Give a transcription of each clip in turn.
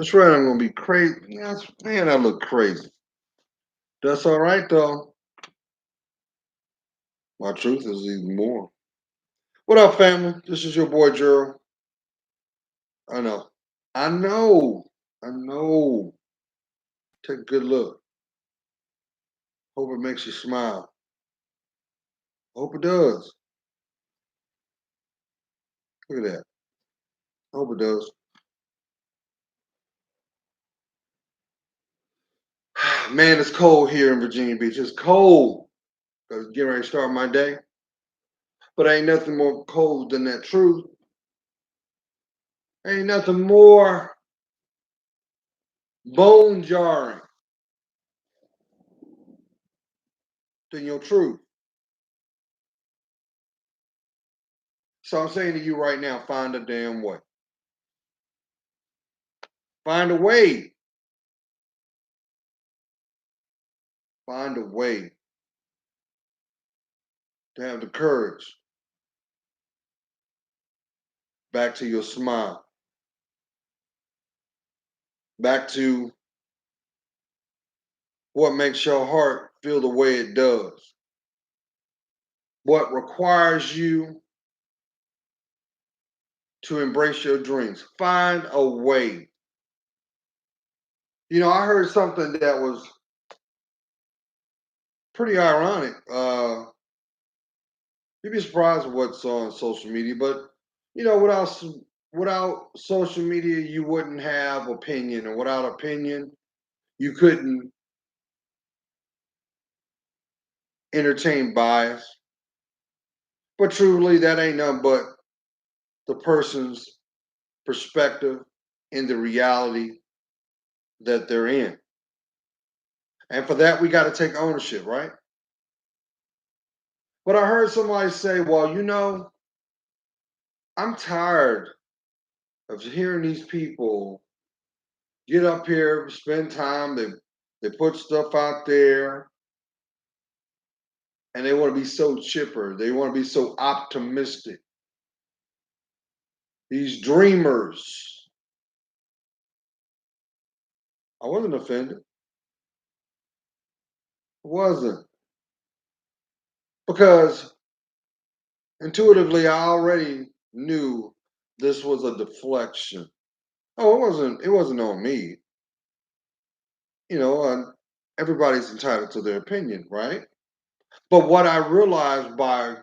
That's right. I'm gonna be crazy. Yes, man, I look crazy. That's all right though. My truth is even more. What up, family? This is your boy Gerald. I know. I know. I know. Take a good look. Hope it makes you smile. Hope it does. Look at that. Hope it does. Man, it's cold here in Virginia Beach. It's cold. Cause getting ready to start my day. But ain't nothing more cold than that truth. Ain't nothing more bone jarring than your truth. So I'm saying to you right now, find a damn way. Find a way. Find a way to have the courage back to your smile, back to what makes your heart feel the way it does, what requires you to embrace your dreams. Find a way. You know, I heard something that was pretty ironic. You'd be surprised at what's on social media, but you know, without social media, you wouldn't have opinion, and without opinion, you couldn't entertain bias. But truly, that ain't nothing but the person's perspective in the reality that they're in. And for that, we got to take ownership, right? But I heard somebody say, well, you know, I'm tired of hearing these people get up here, spend time, they put stuff out there, and they want to be so chipper. They want to be so optimistic. These dreamers. I wasn't offended. I wasn't. Because intuitively, I already knew this was a deflection. Oh, it wasn't on me. You know, everybody's entitled to their opinion, right? But what I realized by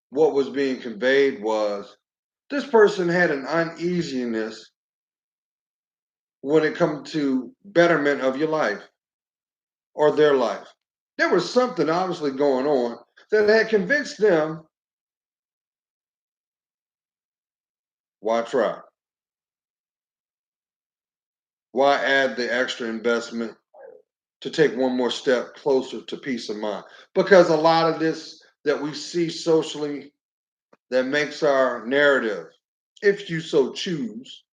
what was being conveyed was this person had an uneasiness when it comes to betterment of your life or their life. There was something obviously going on that had convinced them, why try? Why add the extra investment to take one more step closer to peace of mind? Because a lot of this that we see socially that makes our narrative, if you so choose,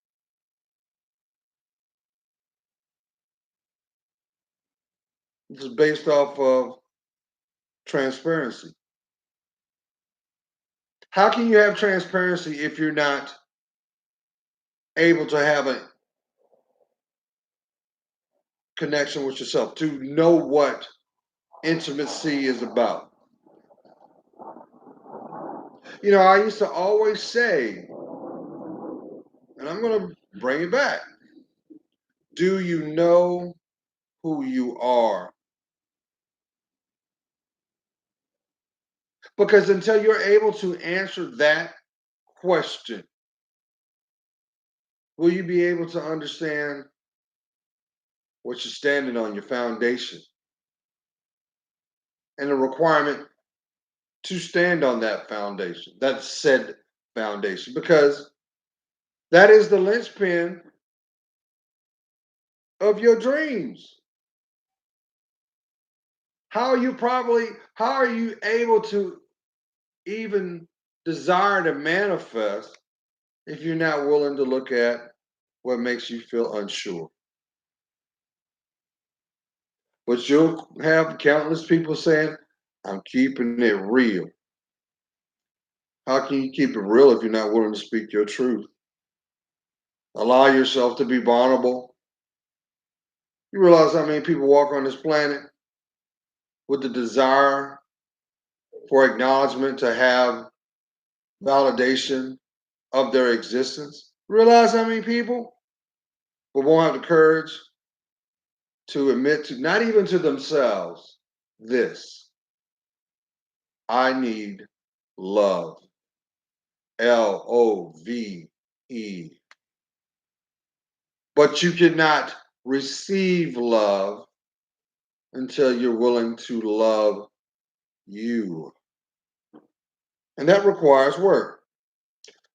is based off of transparency. How can you have transparency if you're not able to have a connection with yourself, to know what intimacy is about? You know, I used to always say, and I'm going to bring it back, do you know who you are? Because until you're able to answer that question, will you be able to understand what you're standing on, your foundation, and the requirement to stand on that foundation, that said foundation? Because that is the linchpin of your dreams. How are you able to even desire to manifest if you're not willing to look at what makes you feel unsure? But you'll have countless people saying, I'm keeping it real. How can you keep it real if you're not willing to speak your truth? Allow yourself to be vulnerable. You realize how many people walk on this planet with the desire for acknowledgement, to have validation of their existence? Realize how many people but won't have the courage to admit to, not even to themselves, this: I need love. LOVE. But you cannot receive love until you're willing to love you. And that requires work.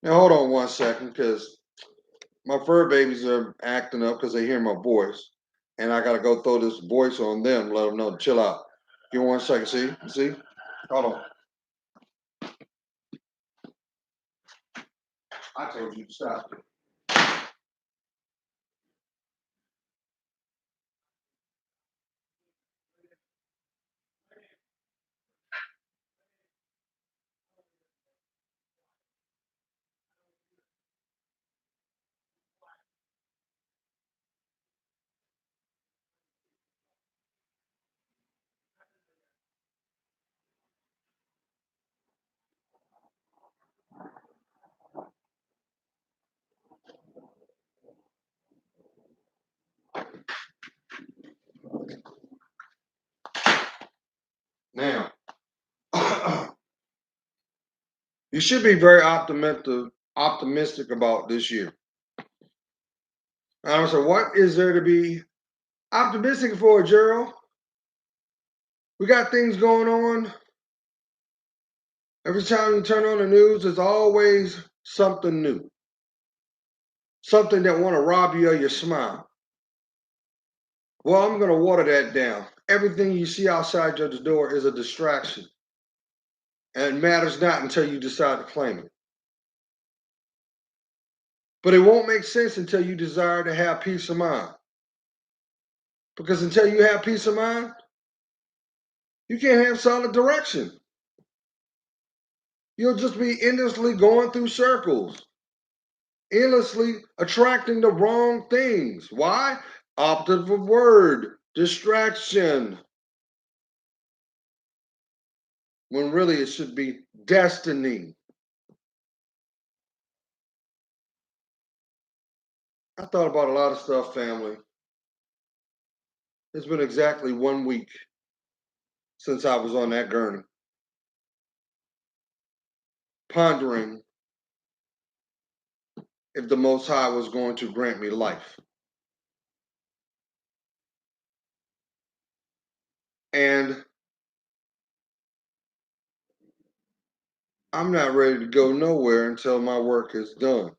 Now, hold on one second, because my fur babies are acting up because they hear my voice. And I got to go throw this voice on them, let them know to chill out. Give me one second. See? Hold on. I told you to stop. Now, you should be very optimistic about this year. And I said, what is there to be optimistic for, Gerald? We got things going on. Every time you turn on the news, there's always something new. Something that want to rob you of your smile. Well, I'm going to water that down. Everything you see outside your door is a distraction. And it matters not until you decide to claim it. But it won't make sense until you desire to have peace of mind. Because until you have peace of mind, you can't have solid direction. You'll just be endlessly going through circles, endlessly attracting the wrong things. Why? Operative word, distraction. When really it should be destiny. I thought about a lot of stuff, family. It's been exactly 1 week since I was on that gurney, pondering if the Most High was going to grant me life. And I'm not ready to go nowhere until my work is done.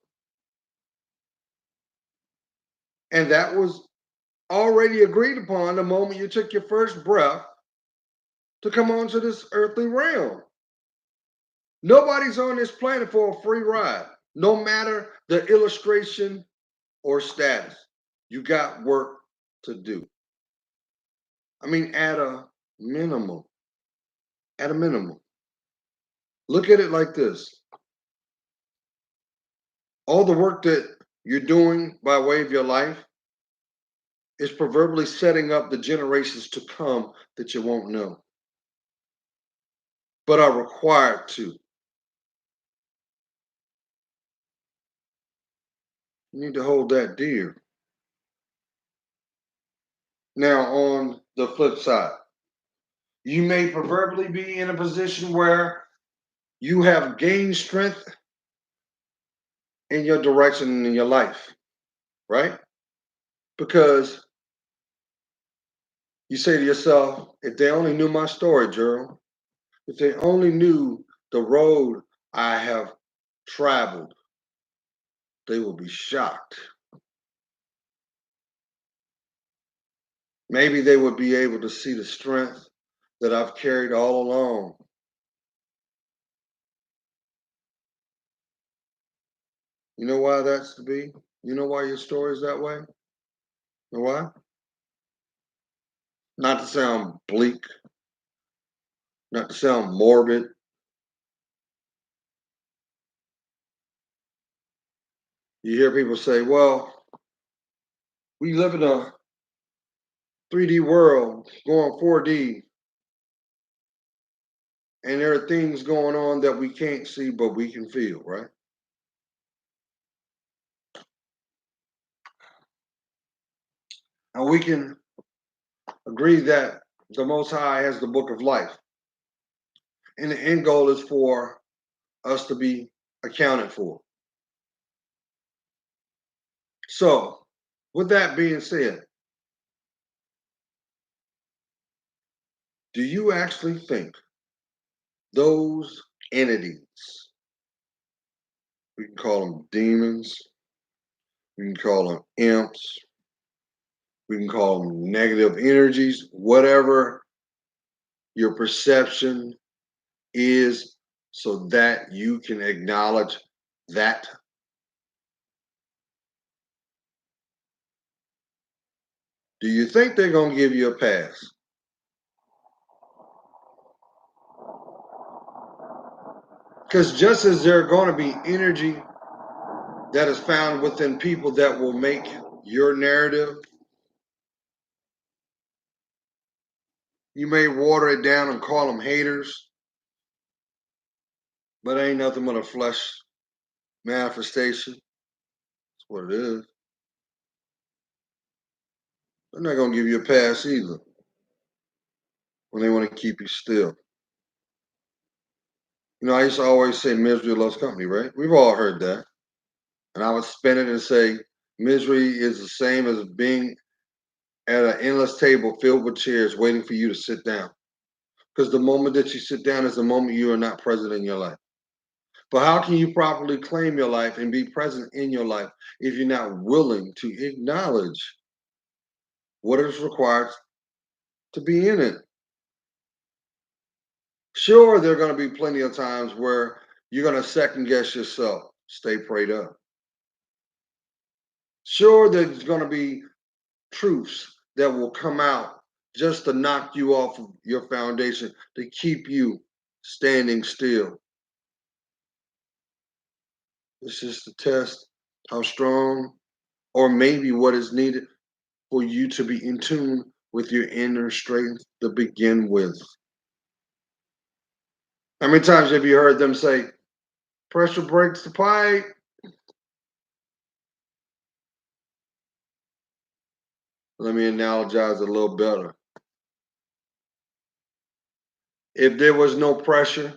And that was already agreed upon the moment you took your first breath to come onto this earthly realm. Nobody's on this planet for a free ride, no matter the illustration or status. You got work to do. I mean, at a minimum. At a minimum. Look at it like this. All the work that you're doing by way of your life is proverbially setting up the generations to come that you won't know, but are required to. You need to hold that dear. Now, on the flip side, you may proverbially be in a position where you have gained strength in your direction in your life, right? Because you say to yourself, if they only knew my story, Gerald, if they only knew the road I have traveled, they will be shocked. Maybe they would be able to see the strength that I've carried all along. You know why that's to be? You know why your story is that way? You know why? Not to sound bleak, not to sound morbid, You hear people say, well, we live in a 3D world going 4D, and there are things going on that we can't see, but we can feel, right? And we can agree that the Most High has the book of life. And the end goal is for us to be accounted for. So, with that being said, do you actually think those entities, we can call them demons, we can call them imps, we can call them negative energies, whatever your perception is, so that you can acknowledge that? Do you think they're going to give you a pass? Because just as there are going to be energy that is found within people that will make your narrative, you may water it down and call them haters, but ain't nothing but a flesh manifestation. That's what it is. They're not going to give you a pass either when they want to keep you still. You know, I used to always say misery loves company, right? We've all heard that. And I would spin it and say misery is the same as being at an endless table filled with chairs waiting for you to sit down. Because the moment that you sit down is the moment you are not present in your life. But how can you properly claim your life and be present in your life if you're not willing to acknowledge what is required to be in it? Sure, there are going to be plenty of times where you're going to second guess yourself. Stay prayed up. Sure, there's going to be truths that will come out just to knock you off of your foundation, to keep you standing still. It's just to test how strong, or maybe what is needed for you to be in tune with your inner strength to begin with. How many times have you heard them say, pressure breaks the pipe? Let me analogize a little better. If there was no pressure,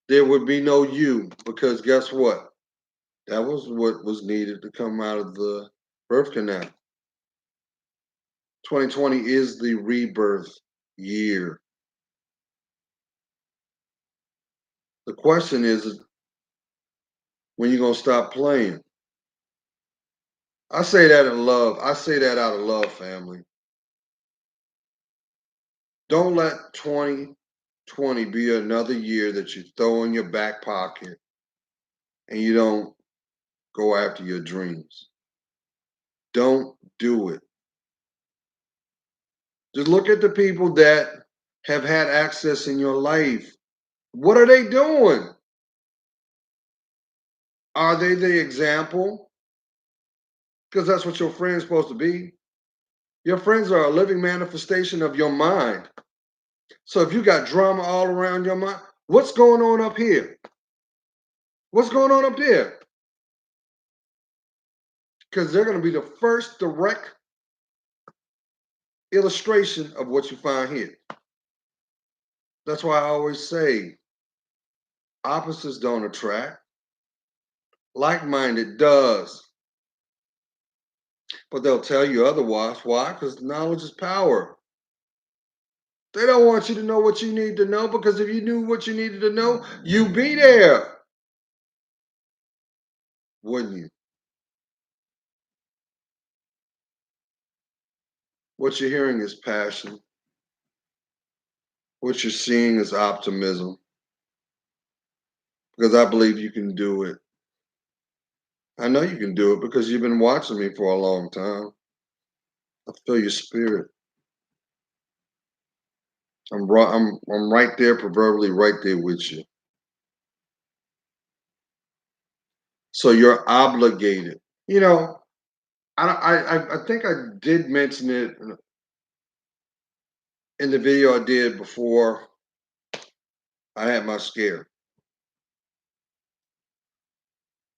there would be no you, because guess what? That was what was needed to come out of the birth canal. 2020 is the rebirth year. The question is when you going to stop playing? I say that in love. I say that out of love, family. Don't let 2020 be another year that you throw in your back pocket and you don't go after your dreams. Don't do it. Just look at the people that have had access in your life. What are they doing? Are they the example? Because that's what your friend's supposed to be. Your friends are a living manifestation of your mind. So if you got drama all around your mind, what's going on up here? What's going on up there? Because they're going to be the first direct illustration of what you find here. That's why I always say opposites don't attract, like-minded does. But they'll tell you otherwise. Why? Because knowledge is power. They don't want you to know what you need to know, because if you knew what you needed to know, you'd be there. Wouldn't you? What you're hearing is passion. What you're seeing is optimism. Because I believe you can do it. I know you can do it because you've been watching me for a long time. I feel your spirit. I'm right there, proverbially right there with you. So you're obligated. You know, I think I did mention it in the video I did before I had my scare.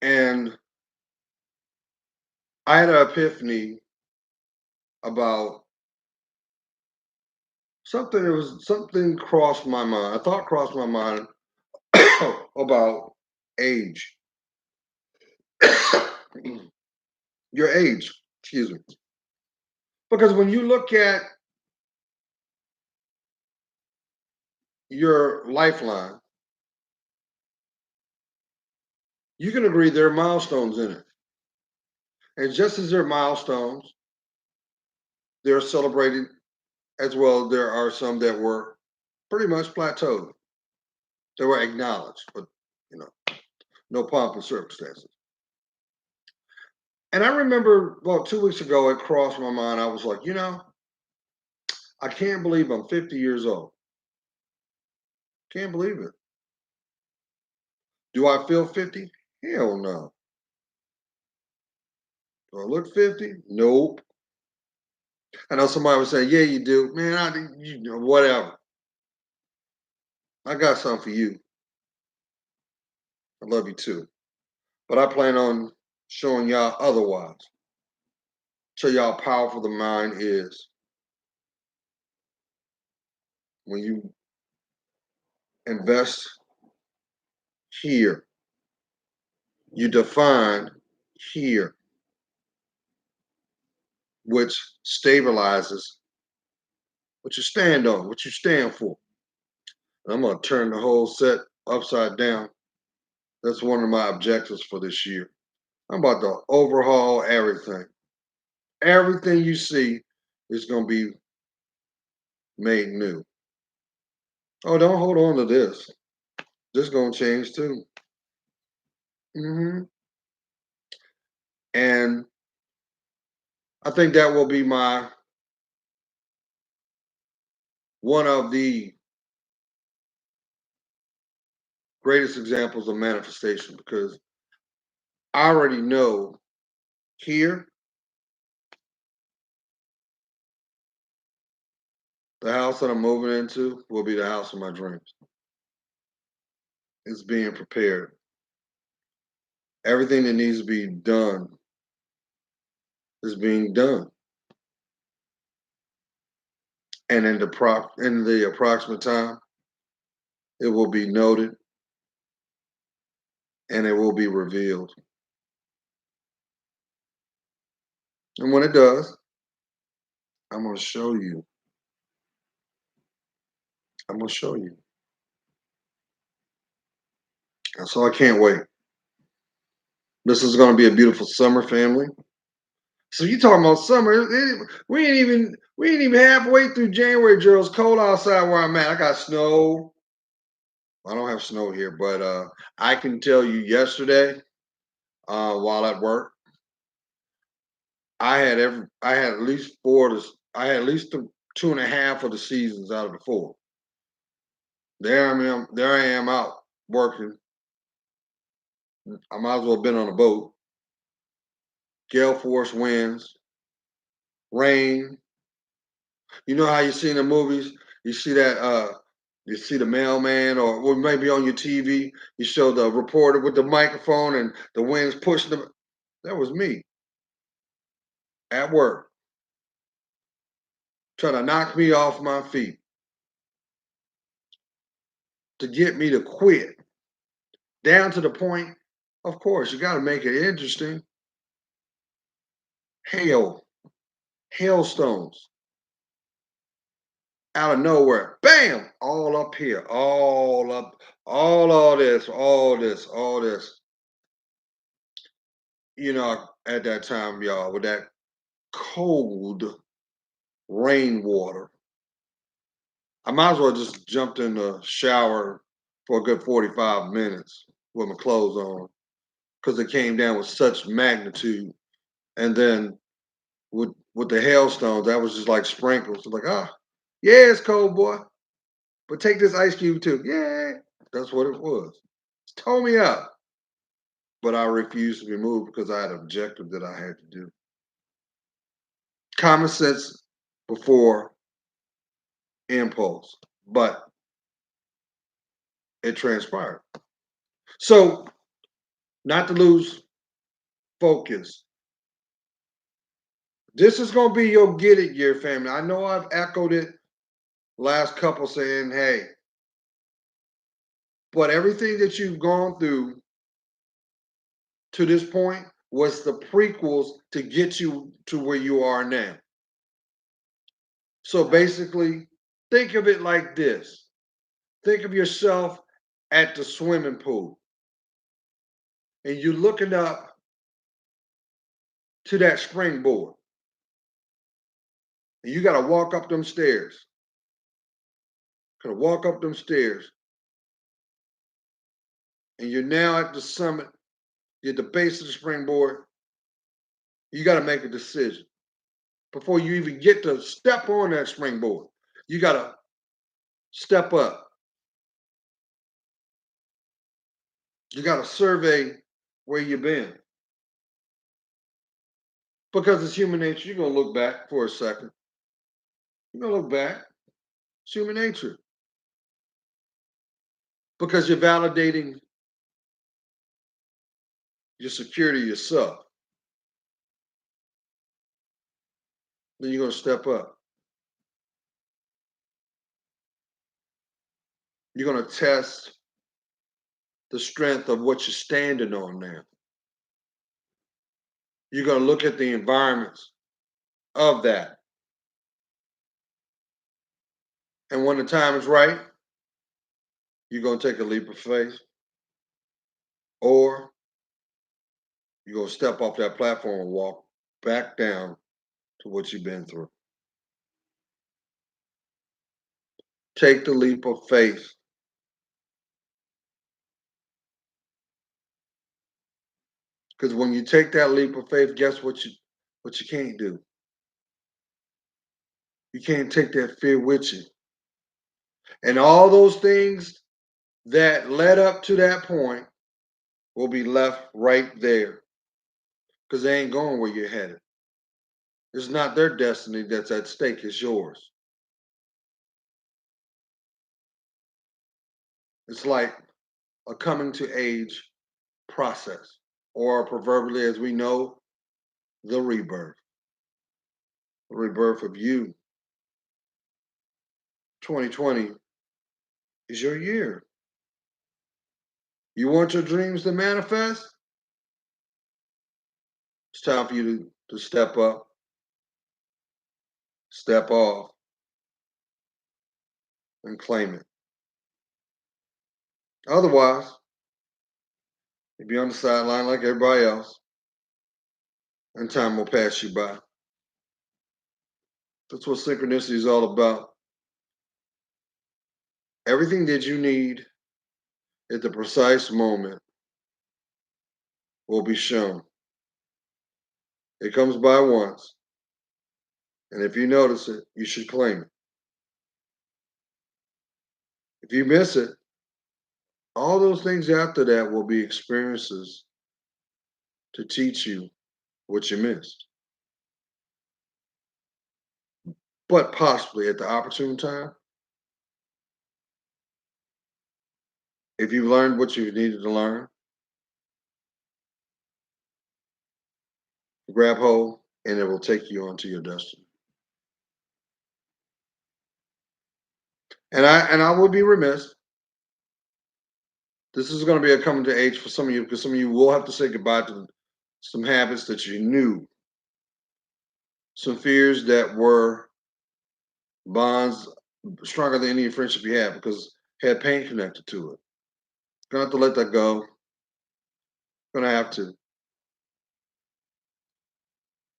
And I had an epiphany about something. It was something crossed my mind. A thought crossed my mind about age. Your age, excuse me. Because when you look at your lifeline, you can agree there are milestones in it. And just as there are milestones, they're celebrated as well. There are some that were pretty much plateaued. They were acknowledged, but you know, no pomp and circumstances. And I remember about 2 weeks ago, it crossed my mind. I was like, I can't believe I'm 50 years old. Can't believe it. Do I feel 50? Hell no. Do I look 50? Nope. I know somebody was saying, yeah, you do. Man, whatever. I got something for you. I love you too. But I plan on showing y'all otherwise. Show y'all how powerful the mind is when you invest here. You define here, which stabilizes what you stand on, what you stand for. And I'm going to turn the whole set upside down. That's one of my objectives for this year. I'm about to overhaul everything. Everything you see is going to be made new. Oh, don't hold on to this. This is going to change too. And I think that will be one of the greatest examples of manifestation because I already know here the house that I'm moving into will be the house of my dreams. It's being prepared. Everything that needs to be done is being done. And in the approximate time, it will be noted and it will be revealed. And when it does, I'm going to show you. I'm going to show you. And so I can't wait. This is going to be a beautiful summer, family. So you talking about summer? We ain't even halfway through January, Gerald. It's cold outside where I'm at. I got snow. I don't have snow here, but I can tell you yesterday, while at work, I had at least I had at least two and a half of the seasons out of the four. There I am out working. I might as well have been on a boat. Gale force winds, rain. You know how you see in the movies? You see that you see the mailman or maybe on your TV, you show the reporter with the microphone and the wind's pushing them. That was me at work, trying to knock me off my feet to get me to quit. Down to the point, of course, you got to make it interesting. Hail, hailstones out of nowhere. Bam! All up here, all up, all this, all this, all this. At that time, y'all, with that cold rainwater, I might as well just jumped in the shower for a good 45 minutes with my clothes on because it came down with such magnitude. And then with the hailstones, that was just like sprinkles. Like, yeah, it's cold, boy. But take this ice cube too. Yeah. That's what it was. Told me up. but I refused to be moved because I had an objective that I had to do. Common sense before impulse, but it transpired. So, not to lose focus, this is going to be your Giddy Gear family. I know I've echoed it last couple saying, hey, but everything that you've gone through to this point was the prequels to get you to where you are now. So basically, think of it like this. Think of yourself at the swimming pool and you're looking up to that springboard and you got to walk up them stairs. Got to walk up them stairs and you're now at the summit, you're at the base of the springboard. You got to make a decision before you even get to step on that springboard. You got to step up. You got to survey where you've been. Because it's human nature, you're going to look back for a second. You're going to look back. It's human nature. Because you're validating your security yourself. Then you're going to step up. You're going to test the strength of what you're standing on now. You're going to look at the environments of that. And when the time is right, you're going to take a leap of faith. Or you're going to step off that platform and walk back down to what you've been through. Take the leap of faith. Because when you take that leap of faith, guess what you can't do? You can't take that fear with you. And all those things that led up to that point will be left right there. Because they ain't going where you're headed. It's not their destiny that's at stake, it's yours. It's like a coming to age process, or proverbially, as we know, the rebirth. The rebirth of you. 2020 is your year. You want your dreams to manifest? It's time for you to step up, step off, and claim it. Otherwise, you'll be on the sideline like everybody else, and time will pass you by. That's what synchronicity is all about. Everything that you need at the precise moment will be shown. It comes by once, and if you notice it, you should claim it. If you miss it, all those things after that will be experiences to teach you what you missed. But possibly at the opportune time, if you've learned what you needed to learn, grab hold and it will take you onto your destiny. And I would be remiss. This is going to be a coming to age for some of you because some of you will have to say goodbye to some habits that you knew, some fears that were bonds stronger than any friendship you had because it had pain connected to it. Gonna have to let that go. Gonna have to.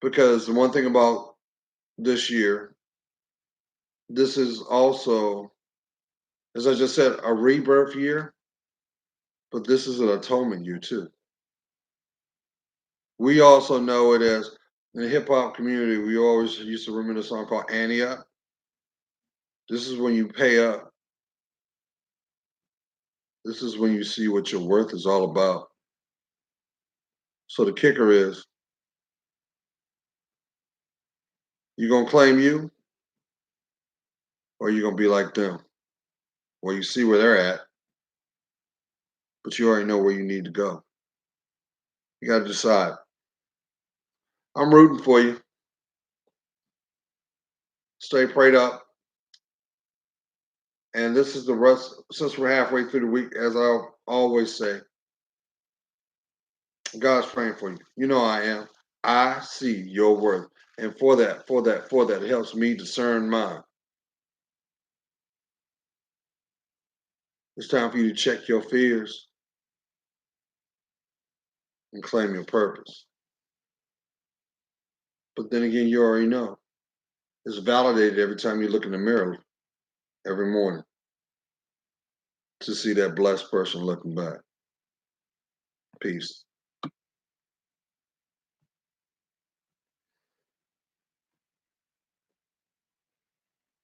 Because the one thing about this year, this is also, as I just said, a rebirth year, but this is an atonement year too. We also know it as in the hip hop community, we always used to remember a song called Annie Up. This is when you pay up. This is when you see what your worth is all about. So the kicker is, you gonna claim you, or you gonna be like them, where you see where they're at, but you already know where you need to go. You got to decide. I'm rooting for you. Stay prayed up. And this is the rest, since we're halfway through the week, as I always say, God's praying for you. You know I am. I see your worth. And for that, it helps me discern mine. It's time for you to check your fears and claim your purpose. But then again, you already know. It's validated every time you look in the mirror every morning to see that blessed person looking back. Peace.